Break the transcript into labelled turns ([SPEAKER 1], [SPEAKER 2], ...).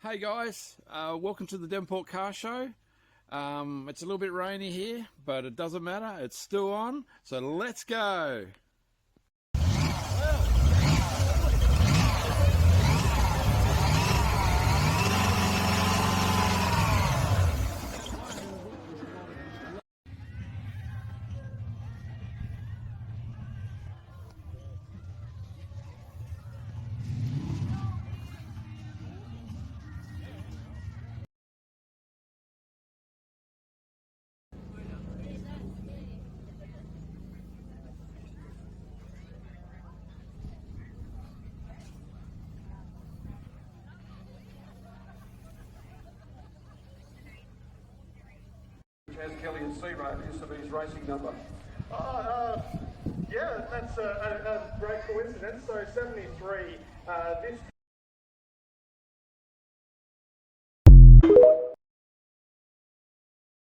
[SPEAKER 1] Hey guys, welcome to the Devonport Car Show. It's a little bit rainy here, but it doesn't matter, it's still on, so let's go!
[SPEAKER 2] Chaz Kelly and Searoad used to be his racing number.
[SPEAKER 3] Yeah, that's a great coincidence. So 73, this